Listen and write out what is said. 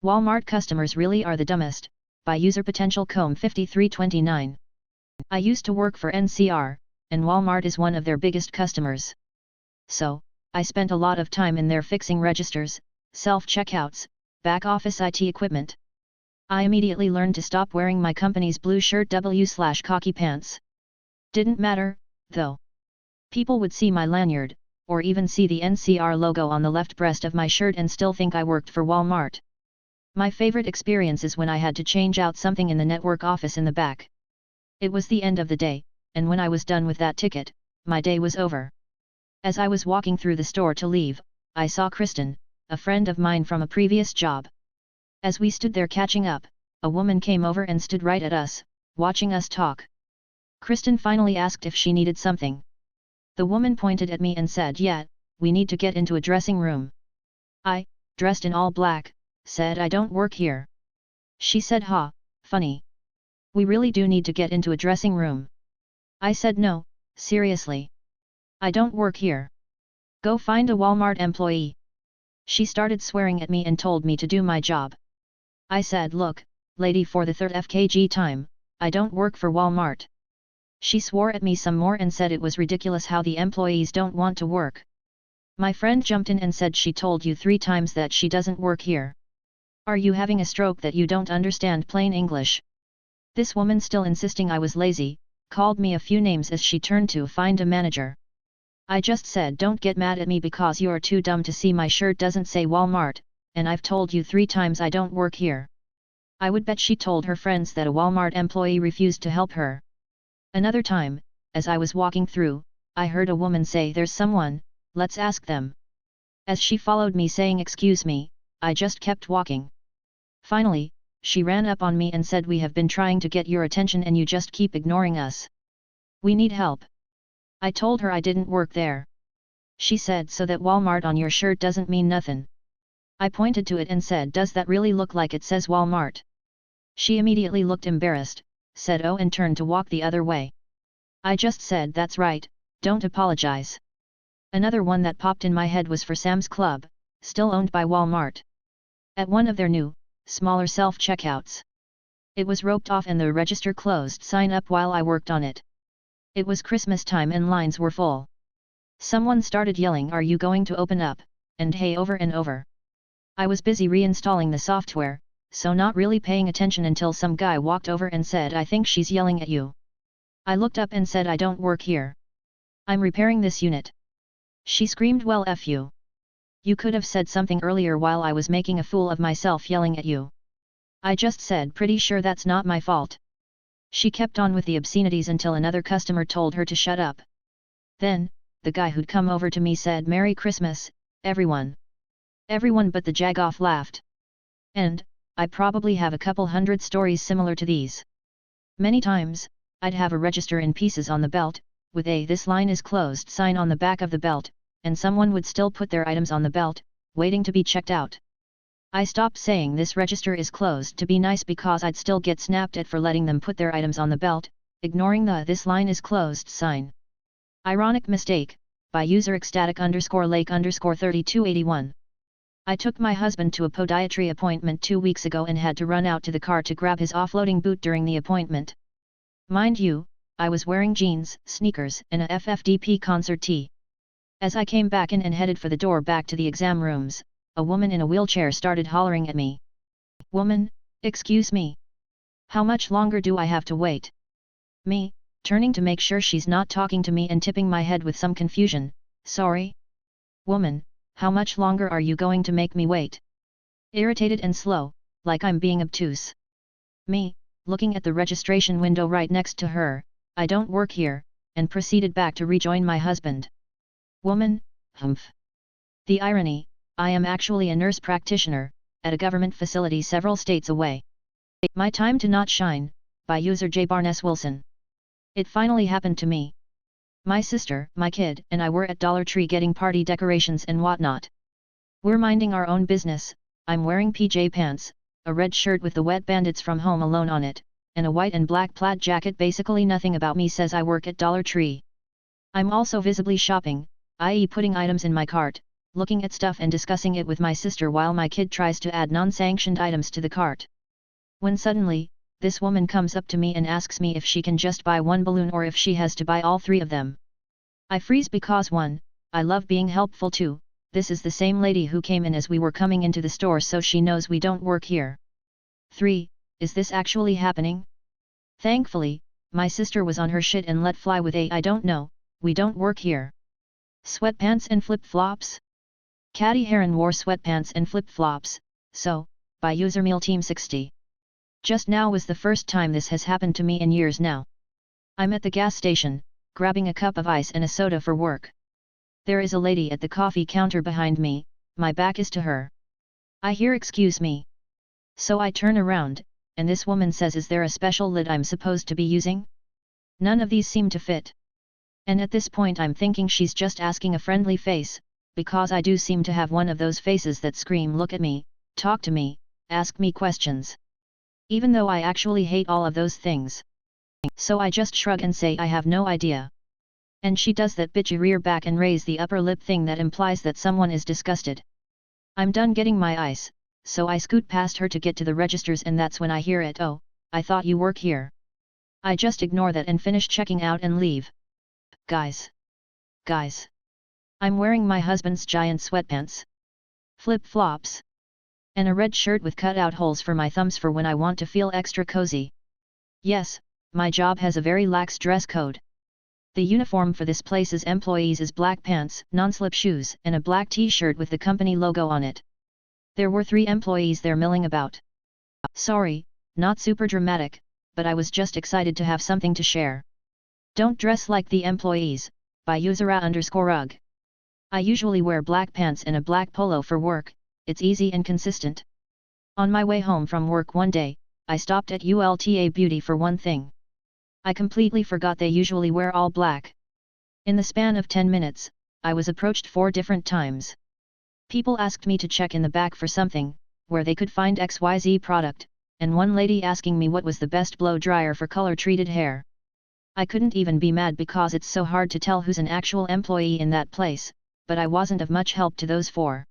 Walmart customers really are the dumbest, by user potential comb 5329. I used to work for NCR, and Walmart is one of their biggest customers. So, I spent a lot of time in there fixing registers, self-checkouts, back-office IT equipment. I immediately learned to stop wearing my company's blue shirt W/khaki pants. Didn't matter, though. People would see my lanyard, or even see the NCR logo on the left breast of my shirt and still think I worked for Walmart. My favorite experience is when I had to change out something in the network office in the back. It was the end of the day, and when I was done with that ticket, my day was over. As I was walking through the store to leave, I saw Kristen, a friend of mine from a previous job. As we stood there catching up, a woman came over and stood right at us, watching us talk. Kristen finally asked if she needed something. The woman pointed at me and said, "Yeah, we need to get into a dressing room." I, dressed in all black, said, "I don't work here." She said, "Ha, funny. We really do need to get into a dressing room." I said, "No, seriously. I don't work here. Go find a Walmart employee." She started swearing at me and told me to do my job. I said, "Look, lady, for the third FKG time, I don't work for Walmart." She swore at me some more and said it was ridiculous how the employees don't want to work. My friend jumped in and said, "She told you 3 times that she doesn't work here. Are you having a stroke that you don't understand plain English?" This woman, still insisting I was lazy, called me a few names as she turned to find a manager. I just said, "Don't get mad at me because you're too dumb to see my shirt doesn't say Walmart, and I've told you 3 times I don't work here." I would bet she told her friends that a Walmart employee refused to help her. Another time, as I was walking through, I heard a woman say, "There's someone, let's ask them." As she followed me saying, "Excuse me," I just kept walking. Finally, she ran up on me and said, "We have been trying to get your attention and you just keep ignoring us. We need help." I told her I didn't work there. She said, "So that Walmart on your shirt doesn't mean nothin'." I pointed to it and said, "Does that really look like it says Walmart?" She immediately looked embarrassed, said "Oh," and turned to walk the other way. I just said, "That's right, don't apologize." Another one that popped in my head was for Sam's Club, still owned by Walmart. At one of their new, smaller self-checkouts. It was roped off and the register closed sign up while I worked on it. It was Christmas time and lines were full. Someone started yelling, "Are you going to open up?" and "Hey" over and over. I was busy reinstalling the software, so not really paying attention until some guy walked over and said, "I think she's yelling at you." I looked up and said, "I don't work here. I'm repairing this unit." She screamed, "Well, F you. You could have said something earlier while I was making a fool of myself yelling at you." I just said, "Pretty sure that's not my fault." She kept on with the obscenities until another customer told her to shut up. Then, the guy who'd come over to me said, "Merry Christmas, everyone." Everyone but the jagoff laughed. And, I probably have a couple hundred stories similar to these. Many times, I'd have a register in pieces on the belt, with a "This line is closed" sign on the back of the belt, and someone would still put their items on the belt, waiting to be checked out. I stopped saying "This register is closed" to be nice because I'd still get snapped at for letting them put their items on the belt, ignoring the "This line is closed" sign. Ironic mistake, by user ecstatic_lake_3281. I took my husband to a podiatry appointment 2 weeks ago and had to run out to the car to grab his offloading boot during the appointment. Mind you, I was wearing jeans, sneakers, and a FFDP concert tee. As I came back in and headed for the door back to the exam rooms, a woman in a wheelchair started hollering at me. "Woman, excuse me. How much longer do I have to wait?" Me, turning to make sure she's not talking to me and tipping my head with some confusion, "Sorry? Woman, how much longer are you going to make me wait?" Irritated and slow, like I'm being obtuse. Me, looking at the registration window right next to her, "I don't work here," and proceeded back to rejoin my husband. Woman, humph. The irony, I am actually a nurse practitioner, at a government facility several states away. My time to not shine, by user J. Barnes Wilson. It finally happened to me. My sister, my kid, and I were at Dollar Tree getting party decorations and whatnot. We're minding our own business. I'm wearing PJ pants, a red shirt with the Wet Bandits from Home Alone on it, and a white and black plaid jacket. Basically nothing about me says I work at Dollar Tree. I'm also visibly shopping, i.e. putting items in my cart, looking at stuff and discussing it with my sister while my kid tries to add non-sanctioned items to the cart. When suddenly, this woman comes up to me and asks me if she can just buy one balloon or if she has to buy all three of them. I freeze because 1, I love being helpful, 2, this is the same lady who came in as we were coming into the store, so she knows we don't work here. 3, is this actually happening? Thankfully, my sister was on her shit and let fly with a "I don't know, we don't work here." Sweatpants and flip-flops? Catty Heron wore sweatpants and flip-flops, so, by user Team 60. Just now was the first time this has happened to me in years now. I'm at the gas station, grabbing a cup of ice and a soda for work. There is a lady at the coffee counter behind me, my back is to her. I hear "excuse me." So I turn around, and this woman says, "Is there a special lid I'm supposed to be using?" None of these seem to fit. And at this point I'm thinking she's just asking a friendly face, because I do seem to have one of those faces that scream, "Look at me, talk to me, ask me questions." Even though I actually hate all of those things. So I just shrug and say I have no idea. And she does that bitchy rear back and raise the upper lip thing that implies that someone is disgusted. I'm done getting my ice, so I scoot past her to get to the registers, and that's when I hear it. "Oh, I thought you work here." I just ignore that and finish checking out and leave. Guys, I'm wearing my husband's giant sweatpants, flip-flops, and a red shirt with cut-out holes for my thumbs for when I want to feel extra cozy. Yes, my job has a very lax dress code. The uniform for this place's employees is black pants, non-slip shoes, and a black t-shirt with the company logo on it. There were 3 employees there milling about. Sorry, not super dramatic, but I was just excited to have something to share. Don't dress like the employees, by usera_ug. I usually wear black pants and a black polo for work, it's easy and consistent. On my way home from work one day, I stopped at Ulta Beauty for one thing. I completely forgot they usually wear all black. In the span of 10 minutes, I was approached 4 different times. People asked me to check in the back for something, where they could find XYZ product, and one lady asking me what was the best blow dryer for color-treated hair. I couldn't even be mad because it's so hard to tell who's an actual employee in that place, but I wasn't of much help to those 4.